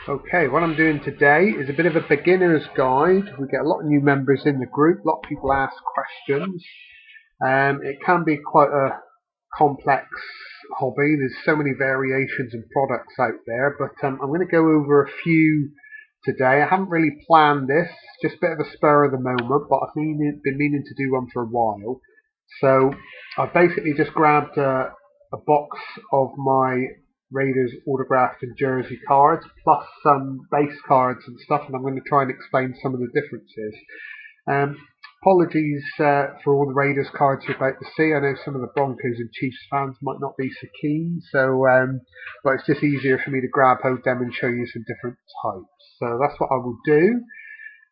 Okay, what I'm doing today is a bit of a beginner's guide. We get a lot of new members in the group, a lot of people ask questions. It can be quite a complex hobby. There's so many variations and products out there, but I'm going to go over a few today. I haven't really planned this, just a bit of a spur of the moment, but I've been meaning to do one for a while. So I basically just grabbed a box of my Raiders autographed and jersey cards, plus some base cards and stuff, and I'm going to try and explain some of the differences. Apologies for all the Raiders cards you're about to see. I know some of the Broncos and Chiefs fans might not be so keen, but it's just easier for me to grab out them and show you some different types. So that's what I will do.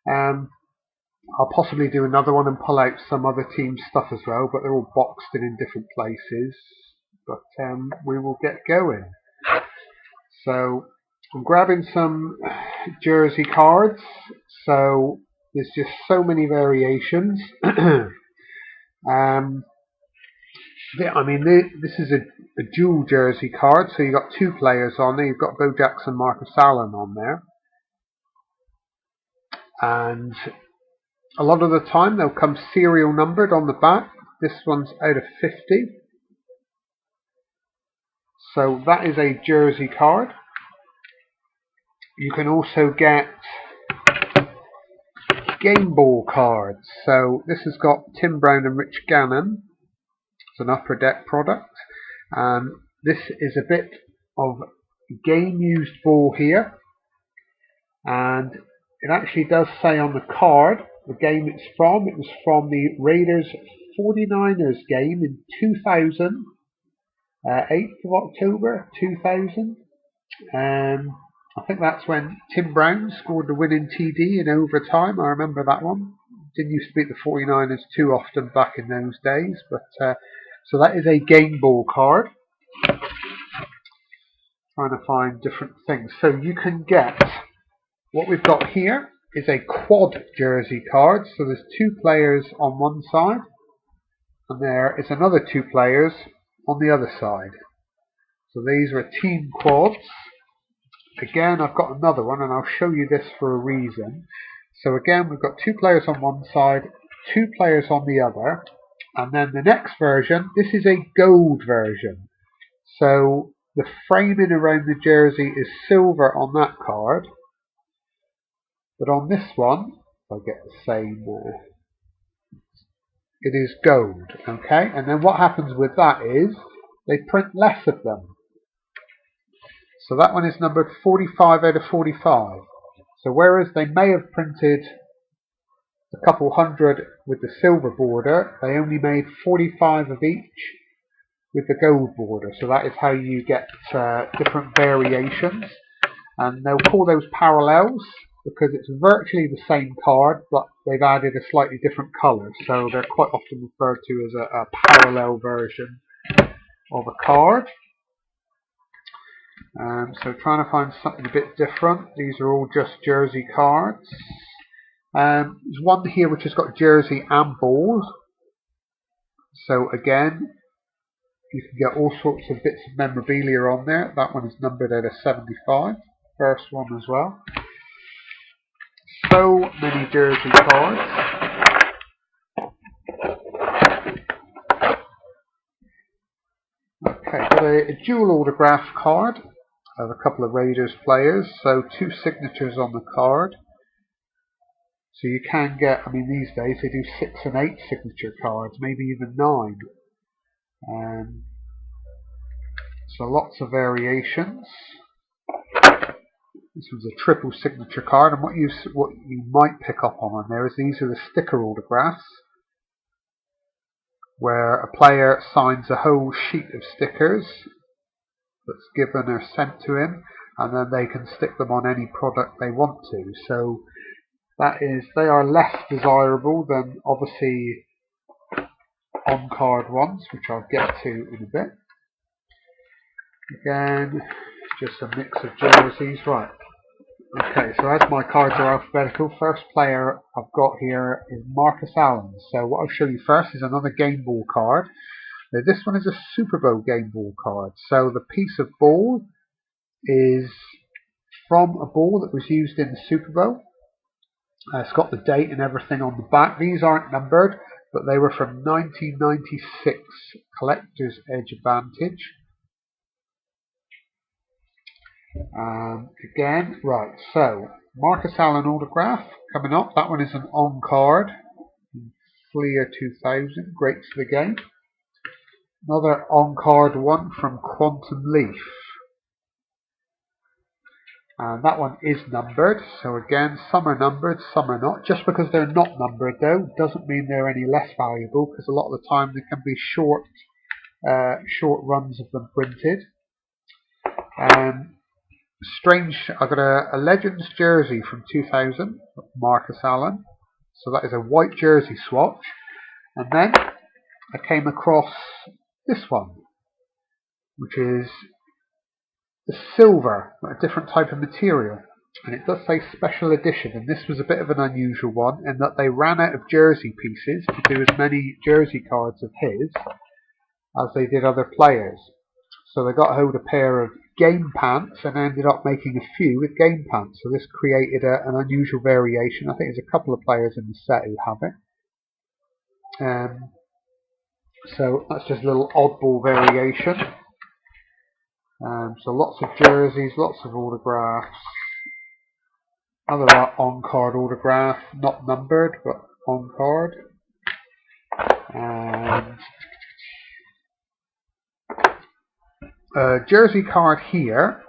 I'll possibly do another one and pull out some other team stuff as well, but they're all boxed in different places. But we will get going. So I'm grabbing some jersey cards. So there's just so many variations. This is a dual jersey card, so you've got two players on there. You've got Bo Jackson, Marcus Allen on there. And a lot of the time they'll come serial numbered on the back. This one's out of 50. So that is a jersey card. You can also get game ball cards. So this has got Tim Brown and Rich Gannon. It's an Upper Deck product. This is a bit of game used ball here. And it actually does say on the card the game it's from. It was from the Raiders 49ers game in 2000. 8th of October 2000. I think that's when Tim Brown scored the winning TD in overtime. I remember that one. Didn't used to beat the 49ers too often back in those days. But so that is a game ball card. Trying to find different things. So you can get, what we've got here is a quad jersey card. So there's two players on one side, and there is another two players on the other side. So these are team quads. Again, I've got another one, and I'll show you this for a reason. So again, we've got two players on one side, two players on the other, and then the next version, this is a gold version. So the framing around the jersey is silver on that card, but on this one, if I get the same, it is gold. Okay, and then what happens with that is they print less of them. So that one is numbered 45 out of 45. So whereas they may have printed a couple hundred with the silver border, they only made 45 of each with the gold border. So that is how you get different variations. And they'll call those parallels because it's virtually the same card, but they've added a slightly different colour. So they're quite often referred to as a parallel version of a card. So trying to find something a bit different. These are all just jersey cards. There's one here which has got jersey and balls. So again, you can get all sorts of bits of memorabilia on there. That one is numbered out of 75. First one as well. So many jersey cards. Okay, got a dual autograph card of a couple of Raiders players, so two signatures on the card. So you can get, these days they do 6 and 8 signature cards, maybe even 9. So lots of variations. This one's a triple signature card, and what you might pick up on there is these are the sticker autographs, where a player signs a whole sheet of stickers that's given or sent to him, and then they can stick them on any product they want to. So they are less desirable than obviously on-card ones, which I'll get to in a bit. Again, just a mix of jerseys. Right. Okay, so as my cards are alphabetical, first player I've got here is Marcus Allen. So what I'll show you first is another game ball card. Now this one is a Super Bowl game ball card. So the piece of ball is from a ball that was used in the Super Bowl. It's got the date and everything on the back. These aren't numbered, but they were from 1996 Collector's Edge Advantage. Again, right, so Marcus Allen autograph coming up. That one is an on card. Fleer 2000, great for the game. Another on card one from Quantum Leaf. And that one is numbered, so again, some are numbered, some are not. Just because they're not numbered, though, doesn't mean they're any less valuable, because a lot of the time there can be short runs of them printed. Strange, I've got a Legends jersey from 2000, Marcus Allen. So that is a white jersey swatch. And then I came across this one, which is the silver, a different type of material, and it does say special edition, and this was a bit of an unusual one in that they ran out of jersey pieces to do as many jersey cards of his as they did other players. So they got hold of a pair of game pants and ended up making a few with game pants. So this created an unusual variation. I think there's a couple of players in the set who have it. So that's just a little oddball variation. So lots of jerseys, lots of autographs. Another on-card autograph, not numbered, but on-card. And jersey card here.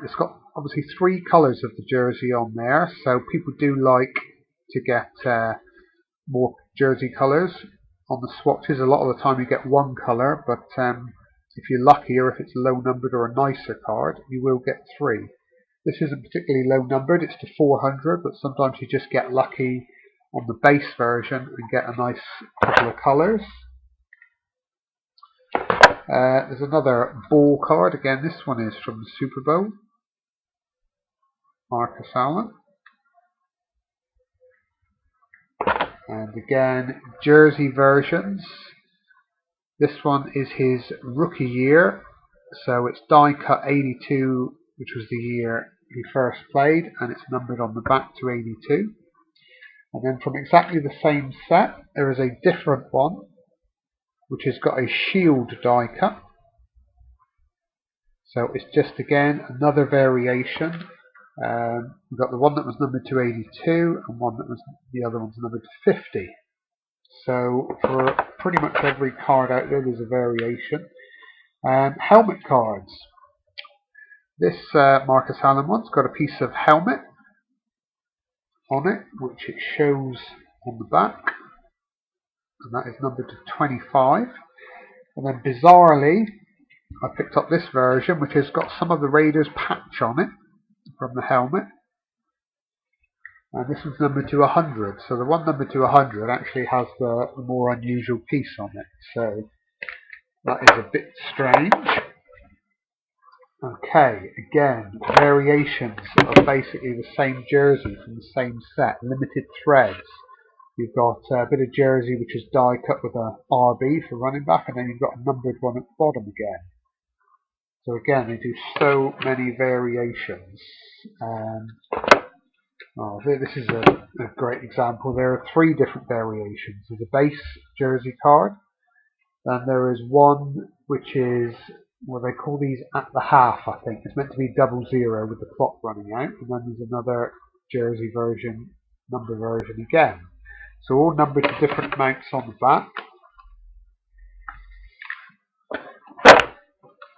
It's got obviously 3 colours of the jersey on there, so people do like to get more jersey colours on the swatches. A lot of the time you get 1 colour, but if you're lucky, or if it's low numbered or a nicer card, you will get 3. This isn't particularly low numbered, it's to 400, but sometimes you just get lucky on the base version and get a nice couple of colours. There's another ball card. Again, this one is from the Super Bowl. Marcus Allen. And again, jersey versions. This one is his rookie year, so it's die cut 82, which was the year he first played, and it's numbered on the back to 82. And then from exactly the same set, there is a different one, which has got a shield die cut. So it's just again another variation. We've got the one that was numbered to 82, and one that was the other one's numbered to 50. So for pretty much every card out there, there's a variation. Helmet cards. This Marcus Allen one's got a piece of helmet on it, which it shows on the back, and that is numbered to 25. And then bizarrely, I picked up this version, which has got some of the Raiders patch on it from the helmet. And this one's numbered to 100, so the one numbered to 100 actually has the more unusual piece on it, so that is a bit strange. Okay, again, variations of basically the same jersey from the same set, limited threads. You've got a bit of jersey which is die cut with a RB for running back, and then you've got a numbered one at the bottom again. So again, they do so many variations. This is a great example. There are 3 different variations. There's a base jersey card, then there is one which is, well, they call these at the half, I think. It's meant to be 00 with the clock running out, and then there's another jersey version, number version again. So all numbered to different amounts on the back.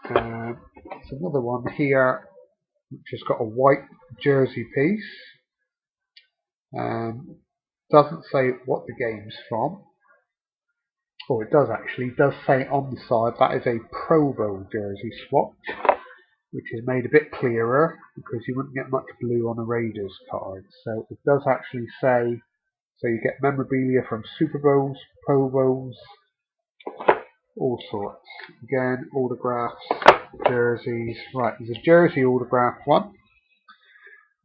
There's another one here which has got a white jersey piece. Doesn't say what the game's from. Oh, it does actually. It does say on the side that is a Pro Bowl jersey swatch, which is made a bit clearer because you wouldn't get much blue on a Raiders card. So it does actually say, so you get memorabilia from Super Bowls, Pro Bowls, all sorts. Again, autographs, jerseys. Right, there's a jersey autograph one.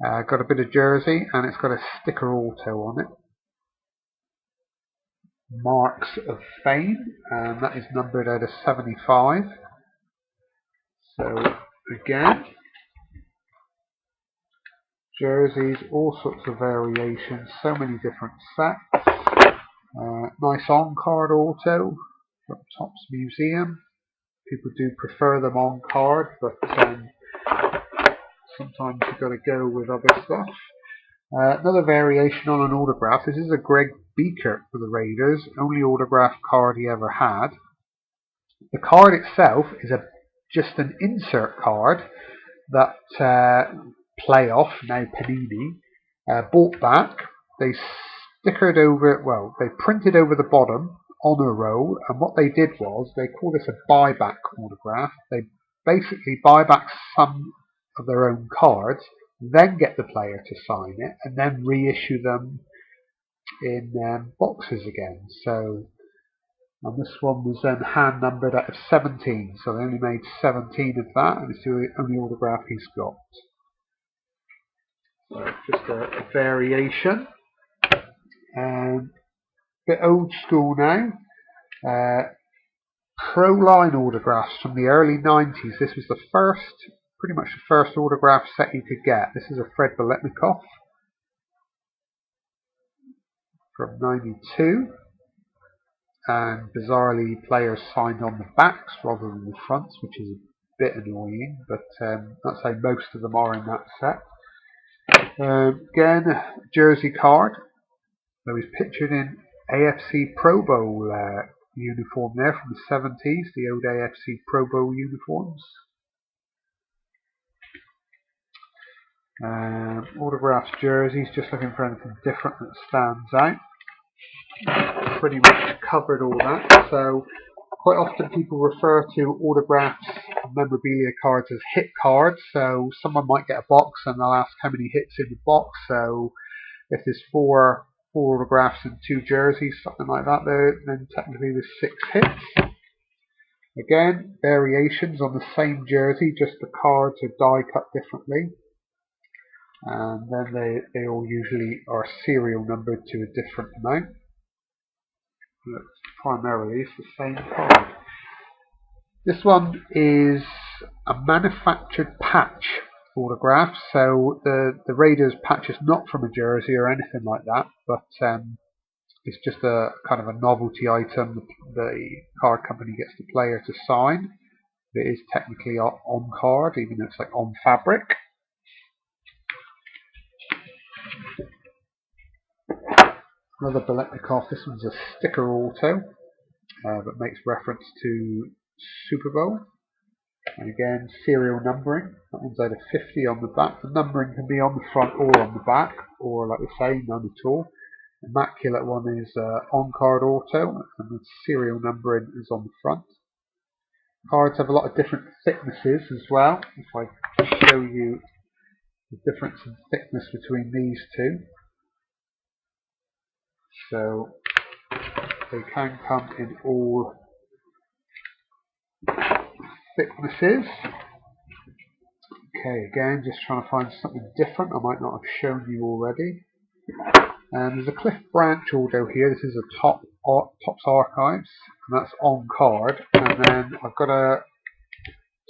Got a bit of jersey, and it's got a sticker auto on it. Marks of Fame, and that is numbered out of 75. So again, jerseys, all sorts of variations, so many different sets. Nice on-card auto from Topps Museum. People do prefer them on card, but sometimes you've got to go with other stuff. Another variation on an autograph. This is a Greg Biekert for the Raiders, only autograph card he ever had. The card itself is just an insert card that Playoff, now Panini, bought back. They stickered over, well, they printed over the bottom on a roll, and what they did was, they call this a buyback autograph. They basically buy back some of their own cards, then get the player to sign it, and then reissue them in boxes again. So, and this one was then hand numbered out of 17, so they only made 17 of that, and it's the only autograph he's got. So just a variation. Bit old school now. Pro line autographs from the early 90s. This was the first, pretty much the first autograph set you could get. This is a Fred Biletnikoff from 92. And bizarrely, players signed on the backs rather than the fronts, which is a bit annoying, but that's how most of them are in that set. Again, jersey card. So he's pictured in AFC Pro Bowl uniform there from the 70s, the old AFC Pro Bowl uniforms. Autographed jerseys, just looking for anything different that stands out. Pretty much covered all that. So quite often people refer to autographs and memorabilia cards as hit cards. So someone might get a box and they'll ask how many hits in the box. So if there's four autographs and 2 jerseys, something like that, then technically there's 6 hits. Again, variations on the same jersey, just the cards are die cut differently. And then they all usually are serial numbered to a different amount. But primarily it's the same card. This one is a manufactured patch autograph, so the Raiders patch is not from a jersey or anything like that, but it's just a kind of a novelty item the card company gets the player to sign. It is technically on card, even though it's like on fabric. Another Biletnikoff. This one's a sticker auto, but makes reference to Super Bowl. And again, serial numbering. That one's out of 50 on the back. The numbering can be on the front or on the back, or like we say, none at all. The immaculate one is on-card auto, and the serial numbering is on the front. Cards have a lot of different thicknesses as well. If I show you the difference in thickness between these two. So they can come in all thicknesses. Okay, again, just trying to find something different I might not have shown you already. And there's a Cliff Branch auto here. This is a Topps Archives, and that's on card. And then I've got a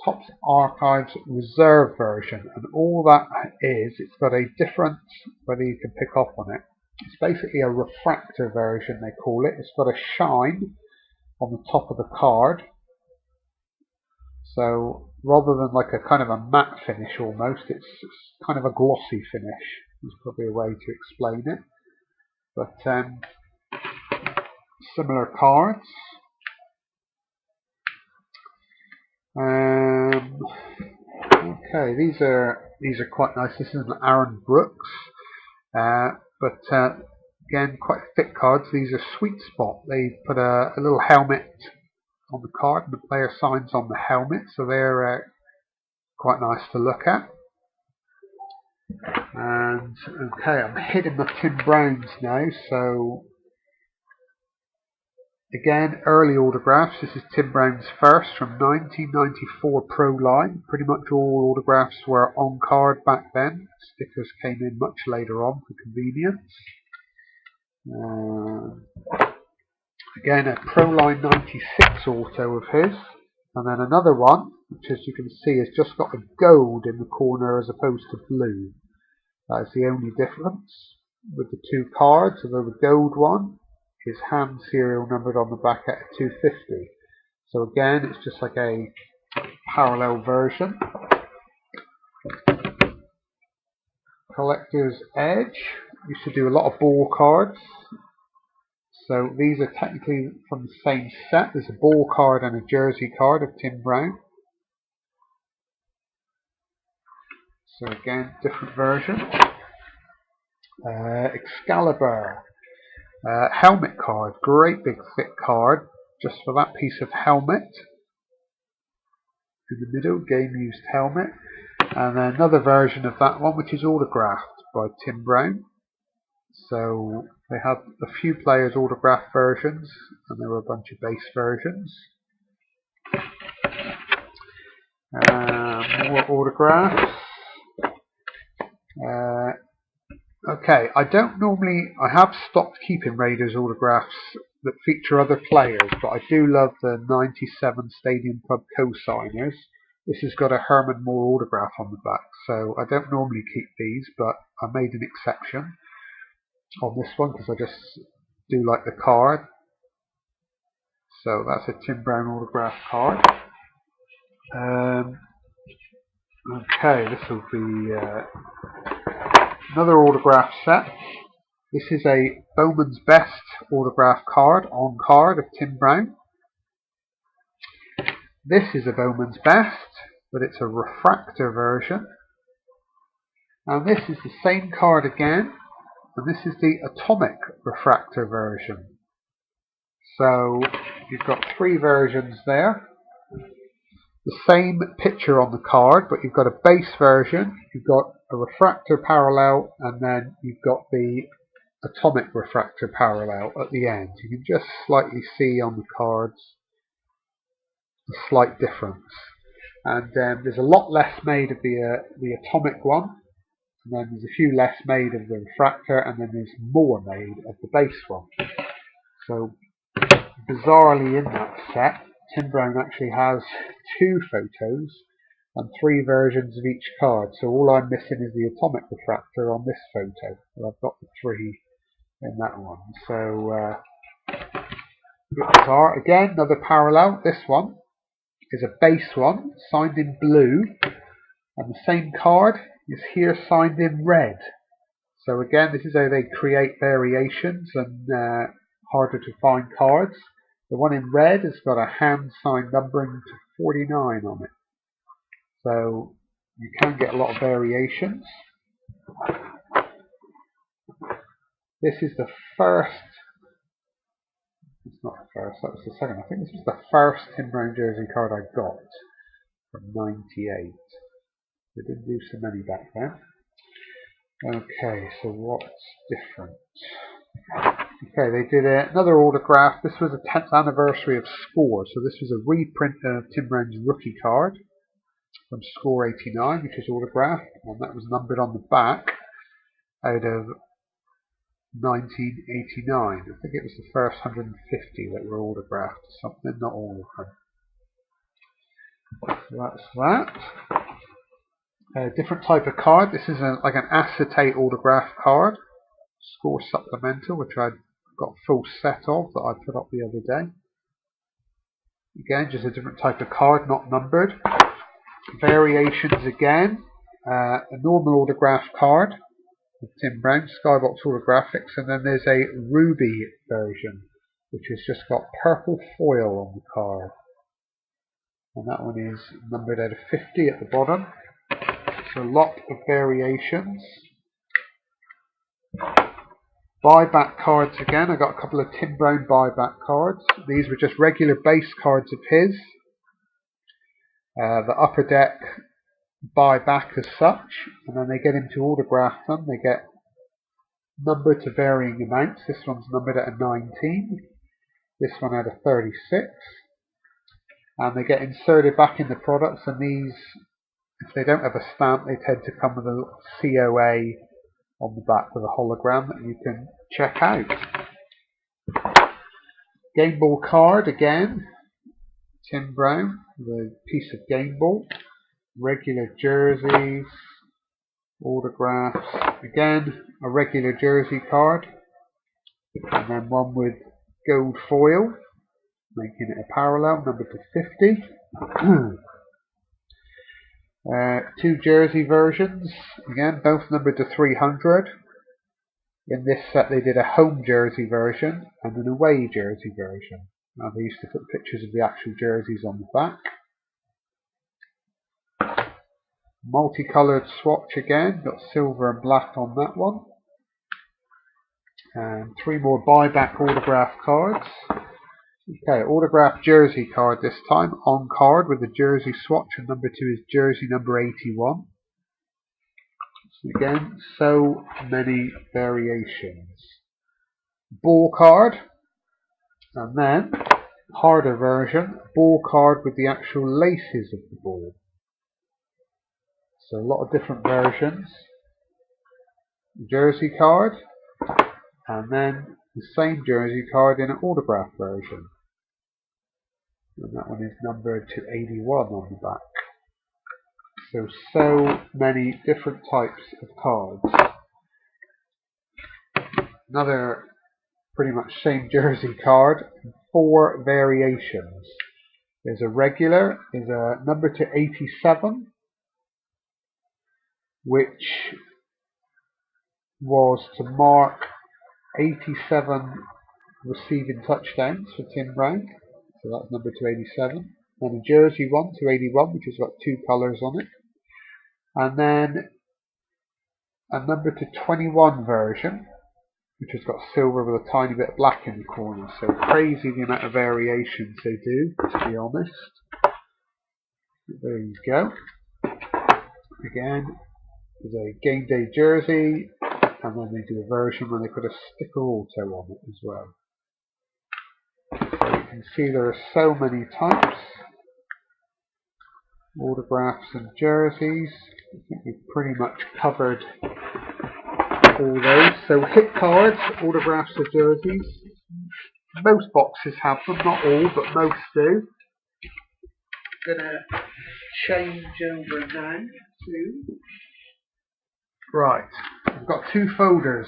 Topps Archives Reserve version, and all that is, it's got a different, whether you can pick up on it. It's basically a refractor version, they call it. It's got a shine on the top of the card. So rather than like a kind of a matte finish almost, it's kind of a glossy finish. There's probably a way to explain it. But similar cards. Okay, these are quite nice. This is an Aaron Brooks. But again, quite thick cards. These are Sweet Spot. They put a little helmet on the card, and the player signs on the helmet, so they're quite nice to look at. And okay, I'm hitting the Tim Browns now. So again, early autographs. This is Tim Brown's first from 1994 Pro Line. Pretty much all autographs were on card back then. Stickers came in much later on for convenience. Again, a Pro Line 96 auto of his. And then another one, which as you can see has just got a gold in the corner as opposed to blue. That is the only difference with the two cards, although the gold one is hand serial numbered on the back at 250. So again, it's just like a parallel version. Collector's Edge used to do a lot of ball cards. So these are technically from the same set. There's a ball card and a jersey card of Tim Brown. So again, different version. Excalibur. Helmet card. Great big thick card just for that piece of helmet. In the middle, game used helmet. And then another version of that one which is autographed by Tim Brown. So they had a few players autographed versions and there were a bunch of base versions. More autographs. Okay, I have stopped keeping Raiders autographs that feature other players, but I do love the 97 Stadium Club co-signers. This has got a Herman Moore autograph on the back, so I don't normally keep these, but I made an exception on this one because I just do like the card. So that's a Tim Brown autograph card. Okay, this will be another autograph set. This is a Bowman's Best autograph card on card of Tim Brown. This is a Bowman's Best, but it's a refractor version. And this is the same card again, and this is the atomic refractor version. So you've got three versions there. The same picture on the card, but you've got a base version, you've got a refractor parallel, and then you've got the atomic refractor parallel at the end. You can just slightly see on the cards a slight difference. And there's a lot less made of the atomic one, and then there's a few less made of the refractor, and then there's more made of the base one. So bizarrely in that set, Tim Brown actually has two photos and three versions of each card. So all I'm missing is the atomic refractor on this photo. But I've got the three in that one. So bizarre. Again, another parallel. This one is a base one, signed in blue, and the same card is here signed in red. So again, this is how they create variations and harder to find cards. The one in red has got a hand sign numbering to 49 on it. So you can get a lot of variations. This is the first, it's not the first, that was the second. I think this was the first Tim Brown jersey card I got from 98. They didn't do so many back then. Okay, so what's different? Okay, they did another autograph. This was the 10th anniversary of Score, so this was a reprint of Tim Brown's rookie card from Score 89, which is autographed, and that was numbered on the back out of 1989. I think it was the first 150 that were autographed or something, not all of them. So that's that. A different type of card. This is like an acetate autograph card. Score supplemental, which I got a full set of that I put up the other day. Again, just a different type of card, not numbered. Variations again. A normal autograph card with Tim Brown, Skybox Autographics, and then there's a ruby version, which has just got purple foil on the card. And that one is numbered out of 50 at the bottom. So a lot of variations. Buyback cards again. I got a couple of Tim Brown buyback cards. These were just regular base cards of his. The Upper Deck buyback as such, and then they get him to autograph them. They get numbered to varying amounts. This one's numbered at a 19. This one at a 36. And they get inserted back in the products, and these, if they don't have a stamp, they tend to come with a COA on the back with a hologram that you can check out. Game Ball card again, Tim Brown, the piece of Game Ball, regular jerseys, Autographs, again, a regular jersey card, and then one with gold foil, making it a parallel, number to 50. Two jersey versions, again, both numbered to 300. In this set they did a home jersey version and an away jersey version. Now they used to put pictures of the actual jerseys on the back. Multicoloured swatch again, got silver and black on that one. And three more buyback autograph cards. Okay, autograph jersey card this time, on card with the jersey swatch, and number 2 is jersey number 81. So again, so many variations. Ball card, and then harder version, ball card with the actual laces of the ball. So a lot of different versions. Jersey card, and then the same jersey card in an autograph version. And that one is numbered to 81 on the back. So many different types of cards. Another pretty much same jersey card, 4 variations. There's a regular, there's a number to 87, which was to mark 87 receiving touchdowns for Tim Brown. So that's number to 87. Then a jersey one to 81, which has got 2 colours on it. And then a number to 21 version, which has got silver with a tiny bit of black in the corner. So crazy the amount of variations they do, to be honest. There you go. Again, there's a game day jersey, and then they do a version where they put a sticker auto on it as well. So you can see there are so many types. Autographs and jerseys. I think we've pretty much covered all those. So hit cards, autographs or jerseys. Most boxes have them, not all, but most do. I'm going to change over now to... Right, I've got 2 folders.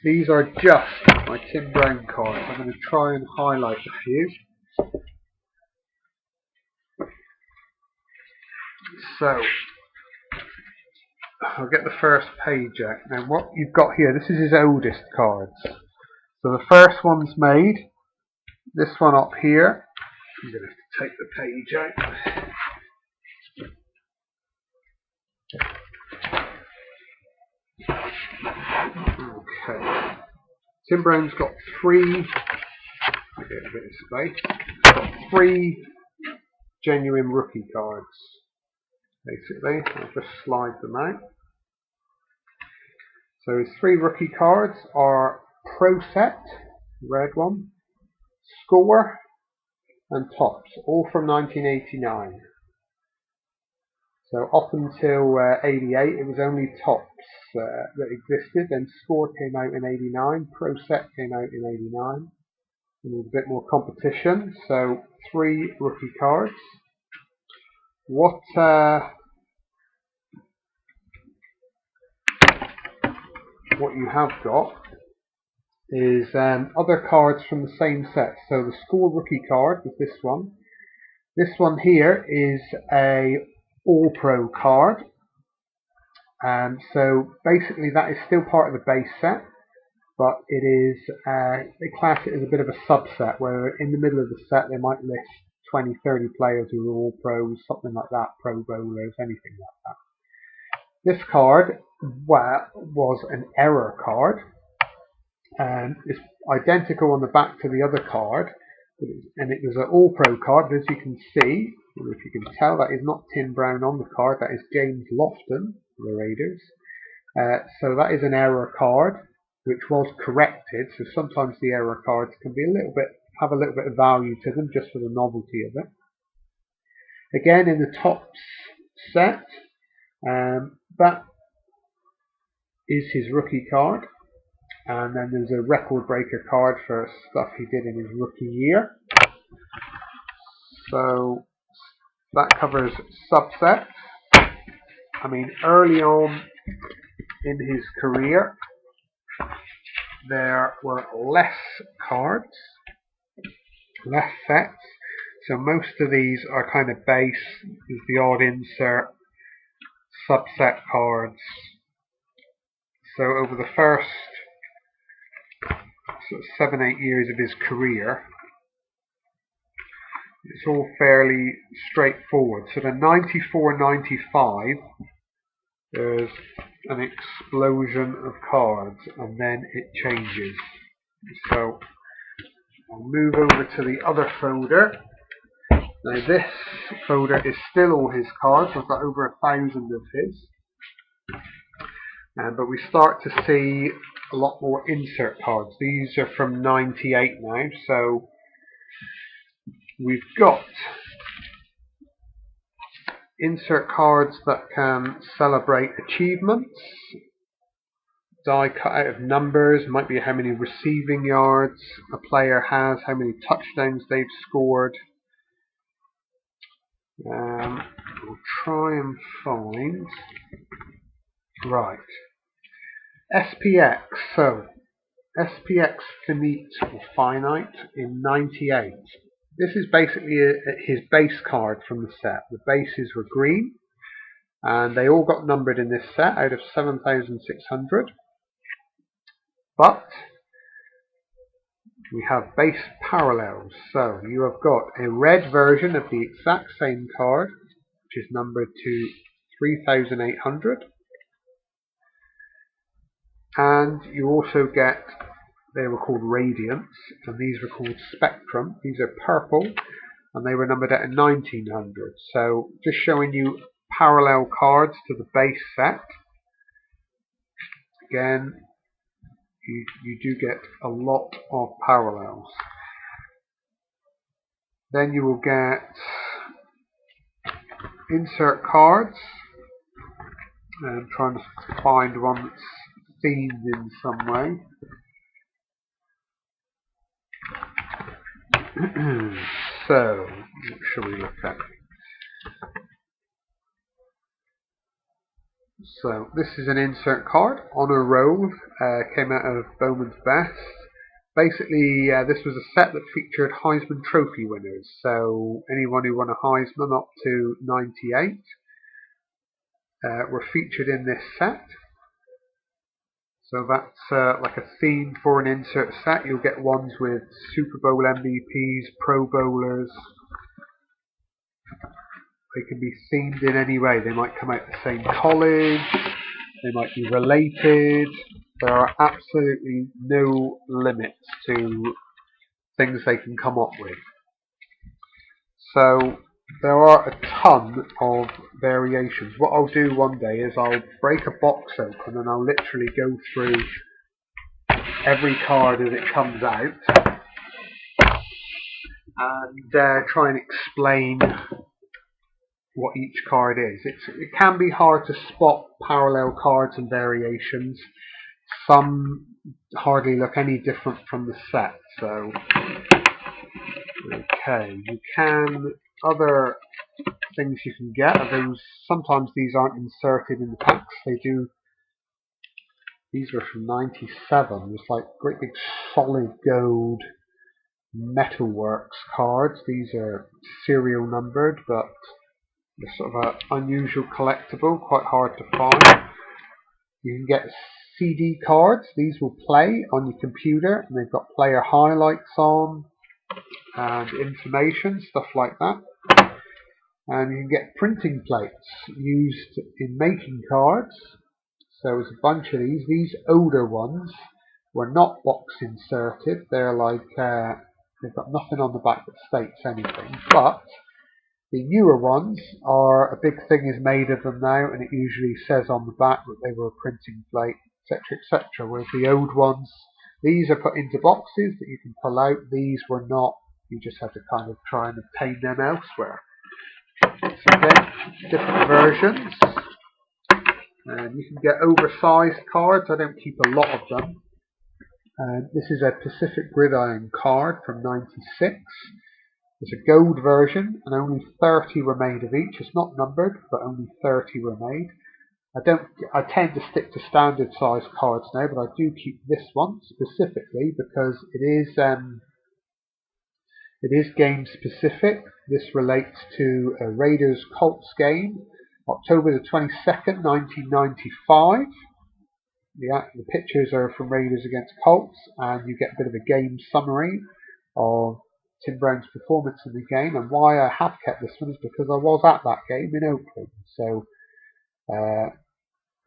These are just my Tim Brown cards. I'm going to try and highlight a few. So, I'll get the first page out. Now what you've got here, this is his oldest cards. So the first one's made. This one up here. I'm going to take the page out. Okay. Tim Brown's got 3. I'll get a bit of space. He's got 3 genuine rookie cards. Basically, I'll just slide them out. So his 3 rookie cards are Pro Set, red one, Score, and Tops, all from 1989. So up until 88, it was only Tops that existed. Then Score came out in 89, Pro Set came out in 89. And there was a bit more competition. So 3 rookie cards. What you have got is other cards from the same set. So the Score rookie card was this one. This one here is a All-Pro card. So basically that is still part of the base set, but it is they class it as a bit of a subset where in the middle of the set they might list 20, 30 players who are all pros, something like that, pro bowlers, anything like that. This card was an error card, and it's identical on the back to the other card, and it was an all-pro card, but as you can see, or if you can tell, that is not Tim Brown on the card, that is James Lofton, the Raiders. So that is an error card, which was corrected, so sometimes the error cards can be have a little bit of value to them just for the novelty of it. Again, in the Tops set, that is his rookie card, and then there's a record breaker card for stuff he did in his rookie year. So that covers subsets. I mean, early on in his career, there were less cards, less sets. So most of these are kind of base, is the odd insert, subset cards. So over the first sort of 7-8 years of his career, it's all fairly straightforward. So the 94-95, there's an explosion of cards, and then it changes. So I'll move over to the other folder. Now this folder is still all his cards. I've got over 1,000 of his. But we start to see a lot more insert cards. These are from 98 now, so we've got insert cards that can celebrate achievements, die cut out of numbers, might be how many receiving yards a player has, how many touchdowns they've scored. We'll try and find, right, SPX. So SPX Finite or Finite in 98. This is basically his base card from the set. The bases were green, and they all got numbered in this set out of 7,600. But we have base parallels. So you have got a red version of the exact same card, which is numbered to 3,800. And you also get, they were called Radiance, and these were called Spectrum. These are purple, and they were numbered at 1,900. So just showing you parallel cards to the base set. Again, you do get a lot of parallels. Then you will get insert cards. I'm trying to find one that's themed in some way. So, what shall we look at? So, this is an insert card, Honor Roll, came out of Bowman's Best. Basically, this was a set that featured Heisman Trophy winners, so anyone who won a Heisman up to 98 were featured in this set. So that's like a theme for an insert set. You'll get ones with Super Bowl MVPs, Pro Bowlers. They can be themed in any way. They might come out the same college, they might be related. There are absolutely no limits to things they can come up with. So there are a ton of variations. What I'll do one day is I'll break a box open and I'll literally go through every card as it comes out and try and explain what each card is. It can be hard to spot parallel cards and variations. Some hardly look any different from the set. So, okay, you can, other things you can get are those, sometimes these aren't inserted in the packs, they do, these were from 97, it's like great big solid gold Metalworks cards. These are serial numbered, but they're sort of an unusual collectible, quite hard to find. You can get CD cards. These will play on your computer, and they've got player highlights on and information, stuff like that. And you can get printing plates used in making cards. So there's a bunch of these. These older ones were not box inserted. They're like, they've got nothing on the back that states anything. But the newer ones are, a big thing is made of them now, and it usually says on the back that they were a printing plate, etc., etc. Whereas the old ones, these are put into boxes that you can pull out. These were not. You just had to kind of try and obtain them elsewhere. So again, different versions. And you can get oversized cards. I don't keep a lot of them. This is a Pacific Gridiron card from 96. There's a gold version, and only 30 were made of each. It's not numbered, but only 30 were made. I tend to stick to standard size cards now, but I do keep this one specifically because it is game specific. This relates to a Raiders Colts game, October the 22nd, 1995. The pictures are from Raiders against Colts, and you get a bit of a game summary of Tim Brown's performance in the game. And why I have kept this one is because I was at that game in Oakland. So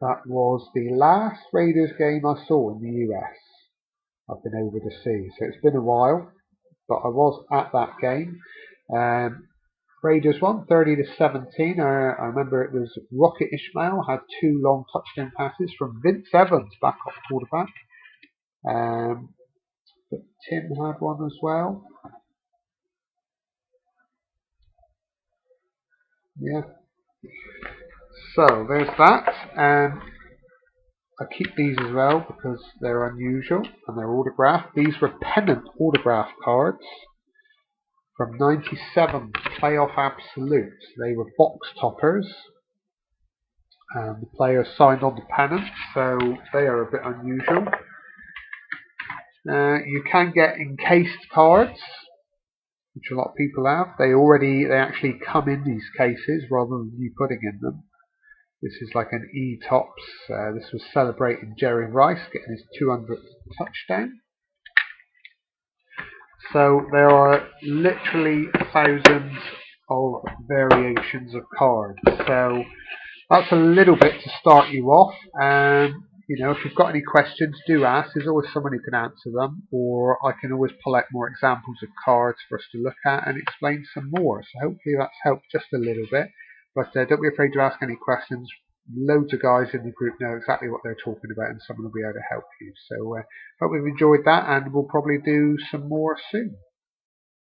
that was the last Raiders game I saw in the US. I've been over to see, so it's been a while, but I was at that game. Raiders won 30-17. I remember it was Rocket Ismail had 2 long touchdown passes from Vince Evans, backup quarterback. But Tim had one as well. Yeah. So there's that. I keep these as well because they're unusual and they're autographed. These were pennant autograph cards from '97 Playoff Absolutes. They were box toppers, and the players signed on the pennant, so they are a bit unusual. You can get encased cards, which a lot of people have. They actually come in these cases rather than you putting in them. This is like an E-Tops. This was celebrating Jerry Rice getting his 200th touchdown. So there are literally thousands of variations of cards. So that's a little bit to start you off. If you've got any questions, do ask. There's always someone who can answer them, or I can always pull out more examples of cards for us to look at and explain some more. So hopefully that's helped just a little bit. But don't be afraid to ask any questions. Loads of guys in the group know exactly what they're talking about, and someone will be able to help you. So hope you've enjoyed that, and we'll probably do some more soon.